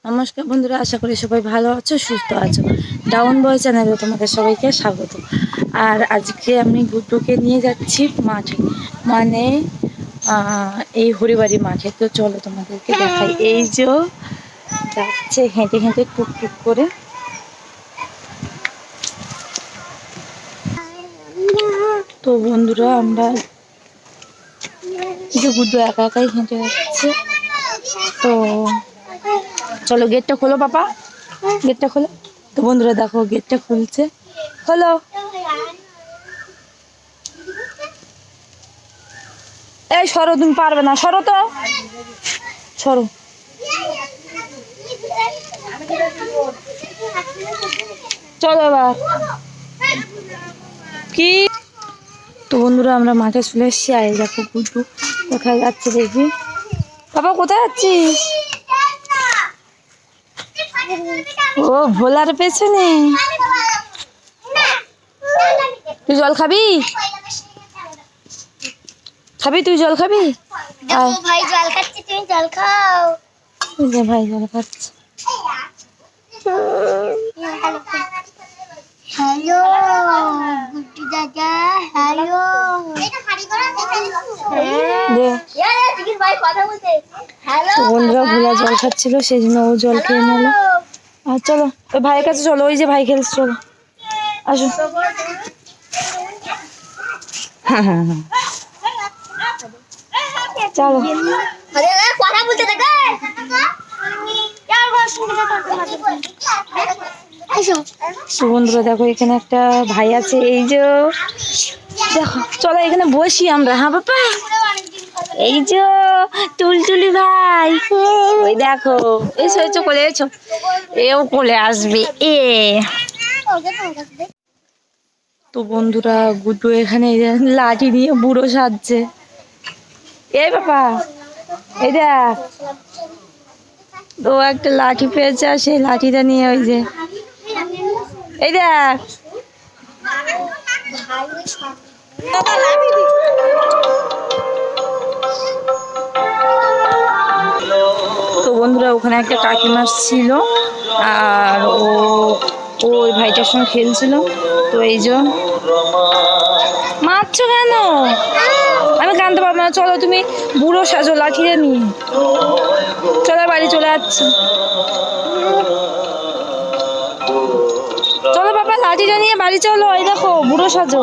নমস্কার বন্ধুরা, আশা করি সবাই ভালো আছো, সুস্থ আছো। ডাউন বয় চ্যানেলে তোমাদের সবাইকে স্বাগত। আর আজকে আমি গুড্ডুকে নিয়ে যাচ্ছি মাঠে, মানে এই হরিবাড়ি মাঠে। তো চলো তোমাদেরকে দেখাই। এই যে যাচ্ছে হেঁটে হেঁটে টুকটুক করে। তো বন্ধুরা, আমরা এই যে গুড্ডু একা একাই হেঁটে যাচ্ছে। তো চলো, গেটটা খোলো পাপা, গেটটা খোলো। তো বন্ধুরা দেখো, গেটটা খুলছে। খোলো। এই সরো, তুমি পারবে না, সরো তো, সরো। চলো এবার কি। তো বন্ধুরা, আমরা মাঠে চলে এসেছি। আর দেখো গুড্ডু কোথায় যাচ্ছে দেখি। বাবা কোথায় যাচ্ছিস? ও ভোলার পেছনে। তুই জল খাবি? খাবি তুই জল খাবি? ভাই জল খাচ্ছি, তুমি জল খাও। ভাই জল খাচ্ছে। হ্যালো গুড্ডু দাদা, হ্যালো। বন্ধুরা ভোলা জল খাচ্ছিল, সেই জন্য ও জল খেয়ে নিল। আর চলো ওই ভাইয়ের কাছে চলো, ওই যে ভাই খেলছে, চলো আসো। হ্যাঁ হ্যাঁ হ্যাঁ, চলো। কথা বলতে দেখো। বন্ধুরা দেখো, এখানে একটা ভাই আছে। এই যে দেখো, চলো এখানে বসি আমরা। হ্যাঁ বাবা, এই যে টুলটুলি ভাই, ওই দেখো, এসো এসো, কোলে এসো। এও কোলে আসবে এ। তো বন্ধুরা, গুড্ডু এখানে লাঠি নিয়ে বুড়ো সাজছে। এই বাবা, এই দেখ, ও একটা লাঠি পেয়েছে, আর সেই লাঠিটা নিয়ে ওই যে, এই দেখ। তো বন্ধুরা, ওখানে একটা কাকিমা ছিল, আর ওই ভাইটার সঙ্গে খেলছিল। তো এই যে, মারছো কেন? আমি কানতে পারবো না। চলো তুমি বুড়ো সাজো লাঠিটা নিয়ে, চলো বাড়ি চলে যাচ্ছি। চলো বাবা, লাঠিটা নিয়ে বাড়ি চলো। এই দেখো, বুড়ো সাজো।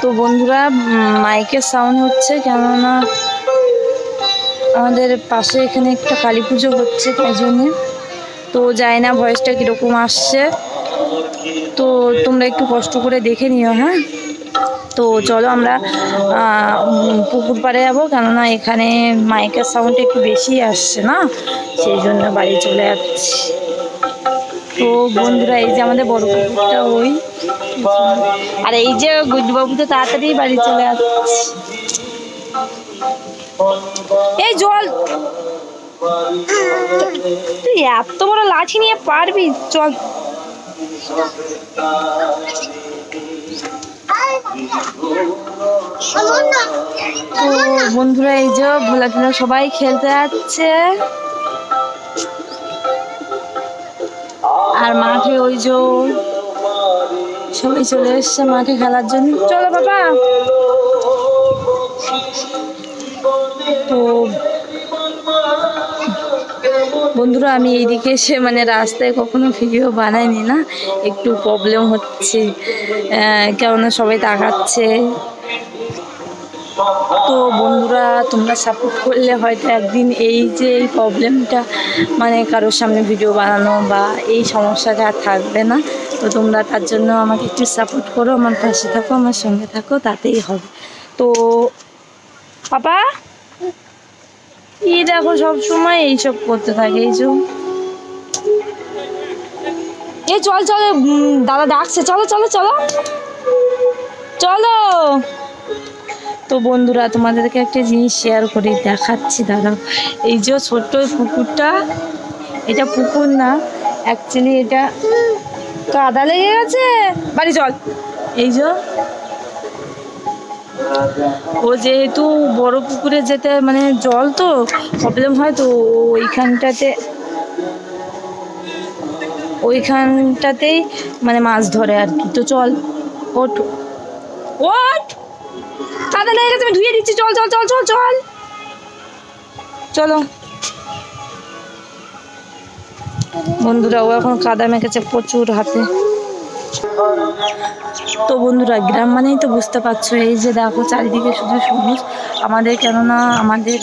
তো বন্ধুরা, মাইকের সাউন্ড হচ্ছে, কেননা আমাদের পাশে এখানে একটা কালী পুজো হচ্ছে, তাই জন্যে। তো জানি না ভয়েসটা কীরকম আসছে, তো তোমরা একটু কষ্ট করে দেখে নিও। হ্যাঁ, তো চলো আমরা পুকুর পাড়ে যাবো, কেননা এখানে মাইকের সাউন্ডটা একটু বেশি আসছে না, সেই জন্য বাড়ি চলে যাচ্ছি। তো বন্ধুরা, এই যে আমাদের বড় পুকুরটা ওই, আর এই যে গুড্ডুবাবু তো তাড়াতাড়ি বাড়ি চলে যাচ্ছে। এই জল, তুই এত বড় লাঠি নিয়ে পারবি? চল। তো বন্ধুরা, এই যে ভোলা টোলা সবাই খেলতে যাচ্ছে, আর মাঠে ওই যে সবাই চলে এসছে মাঠে খেলার জন্য। চলো বাবা। তো বন্ধুরা, আমি এইদিকে এসে মানে রাস্তায় কখনো ভিডিও বানাইনি না, একটু প্রবলেম হচ্ছে, কেননা সবাই তাকাচ্ছে। তো বন্ধুরা, তোমরা সাপোর্ট করলে হয়তো একদিন এই যে এই প্রবলেমটা, মানে কারোর সামনে ভিডিও বানানো বা এই সমস্যাটা আর থাকবে না। তো তোমরা তার জন্য আমাকে একটু সাপোর্ট করো, আমার পাশে থাকো, আমার সঙ্গে থাকো, তাতেই হবে। তো পাপা, এই দেখো সব সময় এইসব করতে থাকে। এই চল চল, দাদা ডাকছে, চলো চলো চলো চলো। তো বন্ধুরা, তোমাদেরকে একটা জিনিস শেয়ার করে দেখাচ্ছি, দাদা। এই যে ছোট্ট পুকুরটা, এটা পুকুর না, অ্যাকচুয়ালি এটা কাদা লেগে গেছে, বাড়ি চল। এই যে ও যেহেতু বড় পুকুরে যেতে মানে জল তো প্রবলেম হয়, তো ওইখানটাতেই মানে মাছ ধরে আর কি। তো চল ওঠ ওঠ, কাদা লেগে গেছে, আমি ধুয়ে দিচ্ছি, চল চল চল চল চল চলো। বন্ধুরা ও এখন কাদা মেখেছে প্রচুর হাতে। তো বন্ধুরা গ্রাম মানেই তো বুঝতে পারছো, এই যে দেখো চারিদিকে শুধু সবুজ। কেননা আমাদের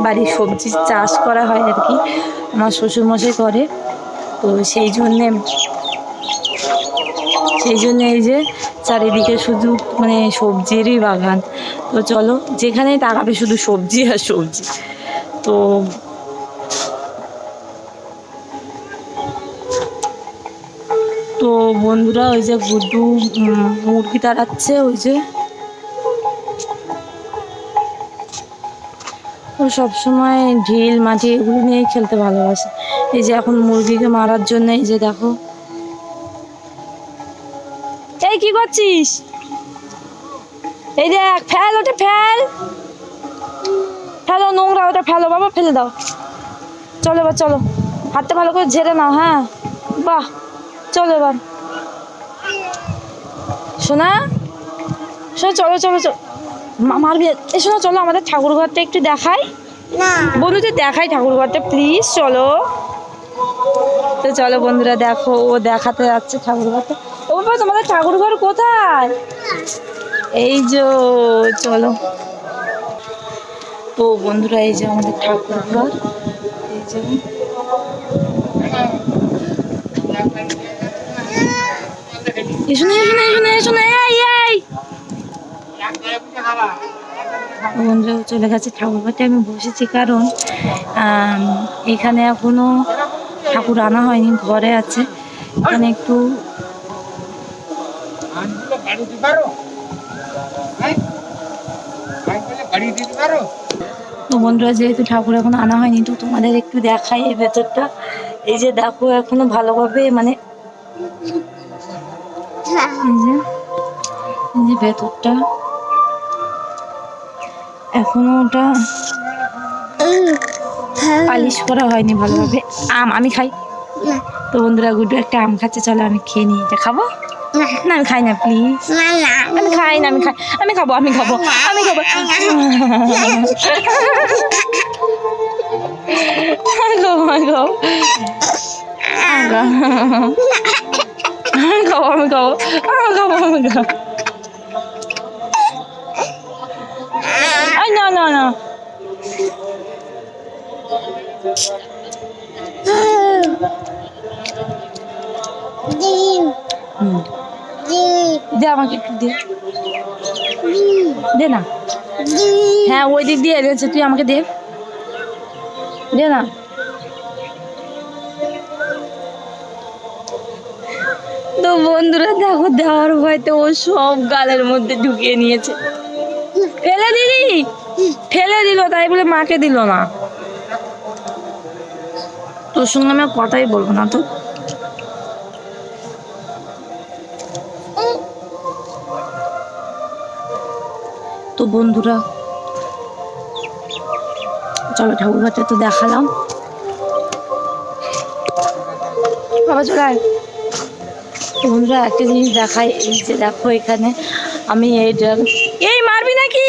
বাড়ির সবজি চাষ করা হয় আর কি, আমার শ্বশুরমশাই করে। তো সেই জন্যে এই যে চারিদিকে শুধু মানে সবজিরই বাগান। তো চলো, যেখানেই তাকাবে শুধু সবজি আর সবজি। তো বন্ধুরা ওই যে গুড্ডু মুরগি তাড়াচ্ছে, ওই যে ও সবসময় ঢিল মাটি এগুলো নিয়েই খেলতে ভালোবাসে। এই যে এখন মুরগিকে মারার জন্য এই যে দেখো, এই কি করছিস? এই দেখ, ফেল ওটা, ফেলো নোংরা ওটা, ফেলো বাবা, ফেলে দাও। চলো এবার চলো, হাতটা ভালো করে ঝেড়ে নাও। হ্যাঁ বাহ, চলো এবার শোনা, চলো চলো চলো, মারবি? এ শোনো, চলো আমাদের ঠাকুর ঘরটা একটু দেখাই। বন্ধুদের দেখাই ঠাকুর ঘরটা, প্লিজ চলো। তো চলো বন্ধুরা, দেখো ও দেখাতে যাচ্ছে ঠাকুর ঘরটা। ও বাবা, তোমাদের ঠাকুর ঘর কোথায়? এই যে, চলো। তো বন্ধুরা এই যে আমাদের ঠাকুর ঘর, এই যে বন্ধুরা চলে গেছে ঠাকুর ঘরটা। আমি বসেছি কারণ এখানে এখনো ঠাকুর আনা হয়নি, ঘরে আছে। এখানে একটু তো বন্ধুরা যেহেতু ঠাকুর এখন আনা হয়নি, তো তোমাদের একটু দেখাই এই ভেতরটা। এই যে দেখো এখনো ভালোভাবে মানে এই যে ভেতরটা এখনো ওটা পালিশ করা হয়নি ভালোভাবে। আমি খাই। তো বন্ধুরা গুড্ডু একটা আম খাচ্ছে, চলো আমি খেয়ে নিই। এটা খাবো না? আমি খাই না, প্লিজ। আমি খাই না, আমি খাবো। না দে, আমাকে একটু দে না। হ্যাঁ ওই দিক দিয়ে এনেছে, তুই আমাকে দে না। তো বন্ধুরা দেখো, দেওয়ার ভয়তে ও সব গালের মধ্যে ঢুকিয়ে নিয়েছে। ফেলে দিল, তাই বলে মাকে দিল না। তোর সঙ্গে আমি কথাই বলবো না। তো বন্ধুরা চলো, ঠাকুর ঘরটা তো দেখালাম। বাবা চলে আয়। তো বন্ধুরা একটা জিনিস দেখাই, এই যে দেখো এখানে আমি এই মারবি নাকি?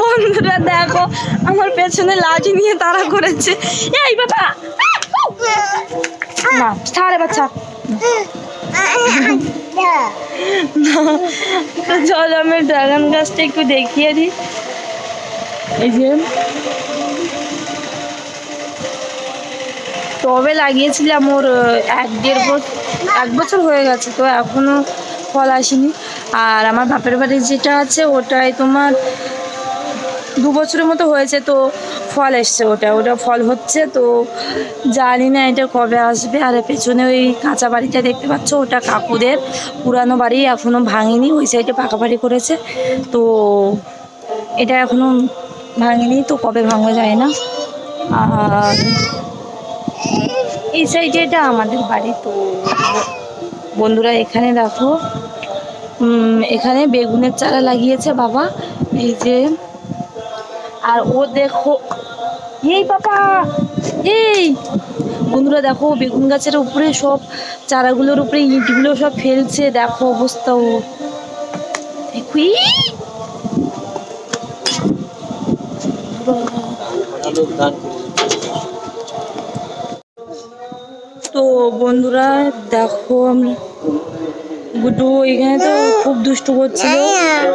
বন্ধুরা দেখো আমার পেছনে লাঠি নিয়ে তাড়া করেছে। এই বাবা না, ছাড় এবার, ছাড়। চল আমি ড্রাগন গাছটা একটু দেখিয়ে দিই। এই যে টবে লাগিয়েছিলাম, ওর 1 বছর হয়ে গেছে, তো এখনো ফল আসেনি। আর আমার বাপের বাড়ি যেটা আছে ওটাই তোমার 2 বছরের মতো হয়েছে, তো ফল এসছে, ওটা ফল হচ্ছে। তো জানি না এটা কবে আসবে। আর পেছনে ওই কাঁচা বাড়িটা দেখতে পাচ্ছ, ওটা কাকুদের পুরানো বাড়ি, এখনও ভাঙেনি। ওই সাইডে পাকা বাড়ি করেছে, তো এটা এখনও ভাঙেনি, তো কবে ভাঙা যায় না। আর এই সাইডে এটা আমাদের বাড়ি। তো বন্ধুরা এখানে দেখো এখানে বেগুনের চারা লাগিয়েছে বাবা, এই যে। আর ও দেখো, এই বাবা, এই বন্ধুরা দেখো বেগুন গাছের উপরে সব চারাগুলোর উপরে ইটগুলো সব ফেলছে, দেখো অবস্থা। ও দেখি তো বন্ধুরা দেখো আমরা গুড্ডু এখানে তো খুব দুষ্টু করছিল,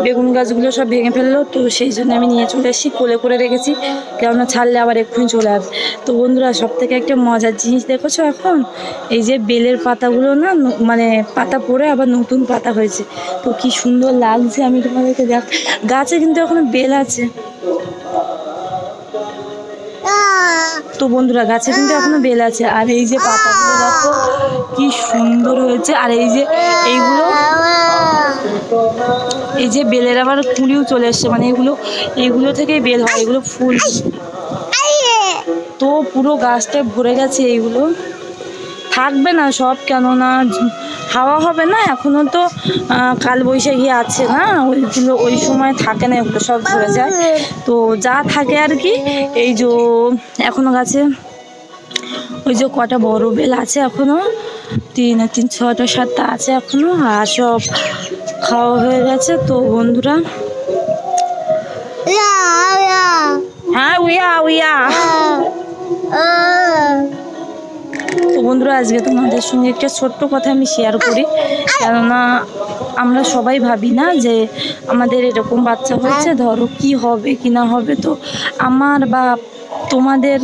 বেগুন গাছগুলো সব ভেঙে ফেললো। তো সেই জন্য আমি নিয়ে চলে এসেছি, কোলে করে রেখেছি, কেননা ছাড়লে আবার এক্ষুনি চলে আসবে। তো বন্ধুরা সব থেকে একটা মজার জিনিস দেখেছো এখন, এই যে বেলের পাতাগুলো না মানে পাতা পড়ে আবার নতুন পাতা হয়েছে, তো কি সুন্দর লাগছে। আমি তোমাদেরকে দেখ, গাছে কিন্তু এখনো বেল আছে। তো বন্ধুরা গাছে কিন্তু এখনো বেল আছে, আর এই যে পাতাগুলো দেখো কি সুন্দর হয়েছে। আর এই যে এইগুলো, এই যে বেলের আবার কুঁড়িও চলে এসছে, মানে এইগুলো থেকেই বেল হয়, এগুলো ফুল। তো পুরো গাছটা ভরে গেছে, এইগুলো থাকবে না সব, কেননা হাওয়া হবে না এখনো, তো কাল বৈশাখী আছে না, ওইগুলো ওই সময় থাকে না, এগুলো সব ভরে যায়। তো যা থাকে আর কি, এই যে এখনো গাছে ওই যে কটা বড় বেল আছে এখনো, 3 আর 3 6টা 7টা আছে এখনো, আর সব খাওয়া হয়ে গেছে। তো বন্ধুরা হ্যাঁ উইয়া উইয়া। তো বন্ধুরা আজকে তোমাদের সঙ্গে একটা ছোট্ট কথা আমি শেয়ার করি, কেননা আমরা সবাই ভাবি না যে আমাদের এরকম বাচ্চা হয়েছে, ধরো কি হবে কি না হবে। তো আমার বা তোমাদের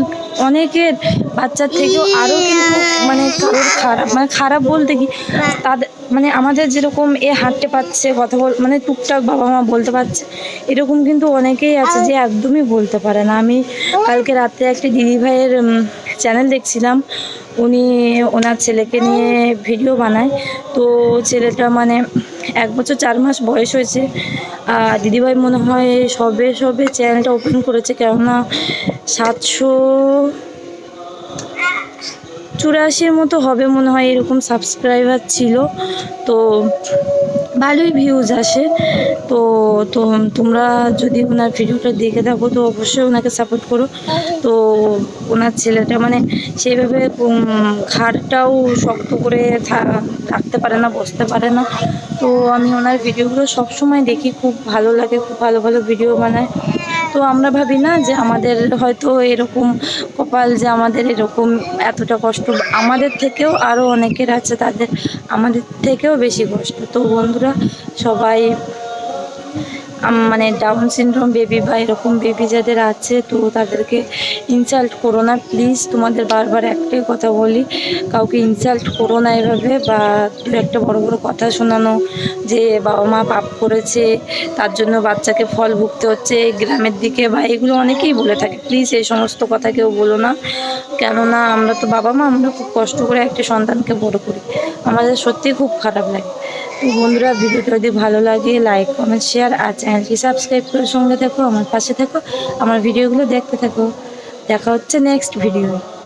অনেকের বাচ্চার থেকেও আরও কিন্তু মানে কারোর খারাপ, মানে খারাপ বলতে কি, তাদের মানে আমাদের যেরকম হাঁটতে পারছে, কথা মানে টুকটাক বাবা মা বলতে পারছে, এরকম কিন্তু অনেকেই আছে যে একদমই বলতে পারে না। আমি কালকে রাত্রে একটা দিদিভাইয়ের চ্যানেল দেখছিলাম, উনি ওনার ছেলেকে নিয়ে ভিডিও বানায়। তো ছেলেটা মানে 1 বছর 4 মাস বয়স হয়েছে, আর দিদিভাই মনে হয় সবে চ্যানেলটা ওপেন করেছে, কেননা 784 মতো হবে মনে হয়, এরকম সাবস্ক্রাইবার ছিল। তো ভালোই ভিউজ আসে। তো তো তোমরা যদি ওনার ভিডিওটা দেখে থাকো তো অবশ্যই ওনাকে সাপোর্ট করো। তো ওনার ছেলেটা মানে সেইভাবে ঘাড়টাও শক্ত করে থাকতে পারে না, বসতে পারে না। তো আমি ওনার ভিডিওগুলো সবসময় দেখি, খুব ভালো লাগে, খুব ভালো ভালো ভিডিও বানায়। তো আমরা ভাবি না যে আমাদের হয়তো এরকম কপাল যে আমাদের এরকম এতটা কষ্ট, আমাদের থেকেও আরও অনেকের আছে, তাদের আমাদের থেকেও বেশি কষ্ট। তো বন্ধুরা সবাই মানে ডাউন সিনড্রোম বেবি বা এরকম বেবি যাদের আছে, তো তাদেরকে ইনসাল্ট করো না প্লিজ। তোমাদের বারবার একটাই কথা বলি, কাউকে ইনসাল্ট করো না এভাবে, বা দু একটা বড় বড় কথা শোনানো যে বাবা মা পাপ করেছে তার জন্য বাচ্চাকে ফল ভুগতে হচ্ছে গ্রামের দিকে, বা এগুলো অনেকেই বলে থাকে। প্লিজ এই সমস্ত কথা কেউ বলো না, কেননা আমরা তো বাবা মা, আমরা খুব কষ্ট করে একটা সন্তানকে বড় করি, আমাদের সত্যিই খুব খারাপ লাগে। তো বন্ধুরা ভিডিওটা যদি ভালো লাগে লাইক কমেন্ট শেয়ার, আর চ্যানেলটি সাবস্ক্রাইব করে সঙ্গে থাকো, আমার পাশে থাকো, আমার ভিডিওগুলো দেখতে থাকো। দেখা হচ্ছে নেক্সট ভিডিও।